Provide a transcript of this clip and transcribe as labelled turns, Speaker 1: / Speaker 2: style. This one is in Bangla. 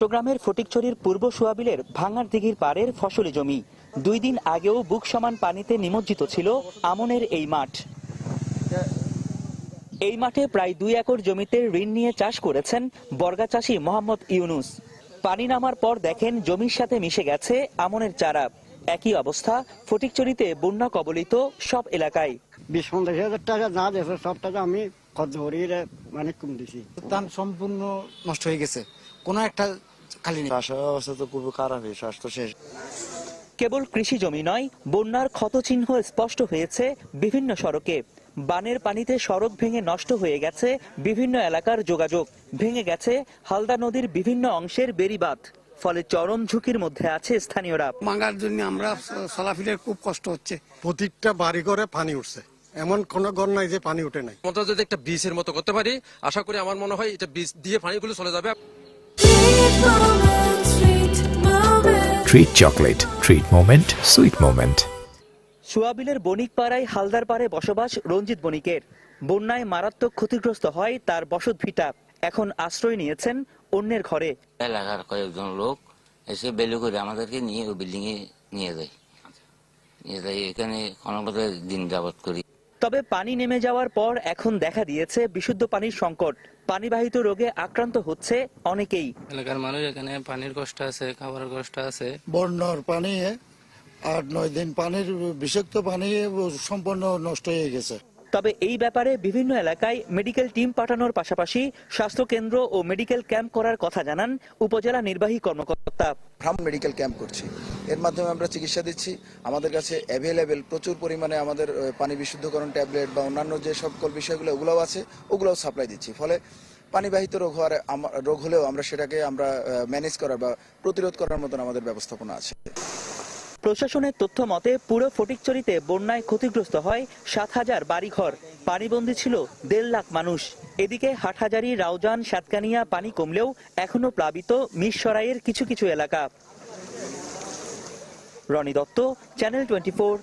Speaker 1: চট্টগ্রামের ফটিকছড়ির পূর্ব সোয়াবিলের ভাঙার দিঘির পাড়ের ফসলি জমি 2 দিন আগেও বুক সমান পানিতে নিমজ্জিত ছিল আমনের এই মাঠ। এই মাঠে প্রায় 2 একর জমিতে ঋণ নিয়ে চাষ করেছেন বর্গা চাষী মোহাম্মদ ইউনুস। পানি নামার পর দেখেন জমির সাথে মিশে গেছে আমনের চারা। একই অবস্থা ফটিকছড়িতে বন্যা কবলিত সব এলাকায়।
Speaker 2: 20-50 টাকা যা দিয়েছে সব টাকা আমি খরচ করিয়ে মানে কম দিছি।
Speaker 3: ধান সম্পূর্ণ নষ্ট হয়ে গেছে, কোনো একটা খালি নেই।
Speaker 4: চাষের অবস্থা তো খুবই খারাপ, চাষ তো শেষ।
Speaker 1: কেবল কৃষি জমি নয়, বন্যার ক্ষতচিহ্ন স্পষ্ট হয়েছে বিভিন্ন সড়কে। বানের পানিতে সড়ক ভেঙে নষ্ট হয়ে গেছে বিভিন্ন এলাকার যোগাযোগ, ভেঙে গেছে হালদা নদীর বিভিন্ন অংশের বেড়িবাঁধ। ফলে চরম ঝুঁকির মধ্যে আছে স্থানীয়রা।
Speaker 3: মাঙ্গার জন্য আমরা চলাফেরার খুব কষ্ট হচ্ছে।
Speaker 5: প্রত্যেকটা বাড়ি ঘরে পানি উঠছে, এমন কোন ঘর নাই যে পানি উঠে নাই।
Speaker 6: আমরা যদি একটা বীজের মতো করতে পারি, আশা করি আমার মনে হয় এটা বীজ দিয়ে পানিগুলো চলে যাবে।
Speaker 7: Treat chocolate, treat moment, sweet moment.
Speaker 1: সোয়াবিলের বণিকপাড়ায় Haldar পাড়ে বসবাস রঞ্জিত বণিকের। বন্যায় মারাত্মক ক্ষতিগ্রস্ত হয় তার বসত ভিটা। এখন আশ্রয় নিয়েছেন অন্যের ঘরে।
Speaker 8: এলাকার কয়েকজন লোক এসে বেলু করে আমাদেরকে নিয়ে ওই বিল্ডিং এ নিয়ে যাই এখানে অনবরত দিন যাবত করি।
Speaker 1: তবে পানি নেমে যাওয়ার পর এখন দেখা দিয়েছে বিশুদ্ধ পানির সংকট। পানিবাহিত রোগে আক্রান্ত হচ্ছে অনেকেই।
Speaker 9: এলাকার মানুষ এখানে পানির কষ্ট আছে, খাবারের কষ্ট আছে।
Speaker 10: বন্যার পানি 8-9 দিন পানির বিষাক্ত পানি সম্পূর্ণ নষ্ট হয়ে গেছে।
Speaker 1: তবে এই ব্যাপারে বিভিন্ন এলাকায় মেডিকেল টিম পাঠানোর পাশাপাশি স্বাস্থ্য কেন্দ্র ও মেডিকেল ক্যাম্প করার কথা জানান উপজেলা নির্বাহী কর্মকর্তা।
Speaker 11: ফার্ম মেডিকেল ক্যাম্প করছি, এর মাধ্যমে আমরা চিকিৎসা দিচ্ছি। আমাদের কাছে অ্যাভেলেবেল প্রচুর পরিমাণে আমাদের পানি বিশুদ্ধকরণ ট্যাবলেট বা অন্যান্য যে সকল বিষয়গুলো ওগুলোও আছে, ওগুলোও সাপ্লাই দিচ্ছি। ফলে পানিবাহিত রোগ হলেও আমরা সেটাকে ম্যানেজ করার বা প্রতিরোধ করার মতন আমাদের ব্যবস্থাপনা আছে।
Speaker 1: প্রশাসনের তথ্য মতে পুরো ফটিকছড়িতে বন্যায় ক্ষতিগ্রস্ত হয় 7,000 বাড়িঘর। পানিবন্দী ছিল 1.5 লাখ মানুষ। এদিকে হাটহাজারী, রাউজান, সাতকানিয়া পানি কমলেও এখনো প্লাবিত মিরসরাইয়ের কিছু কিছু এলাকা। রনি দত্ত, চ্যানেল 24,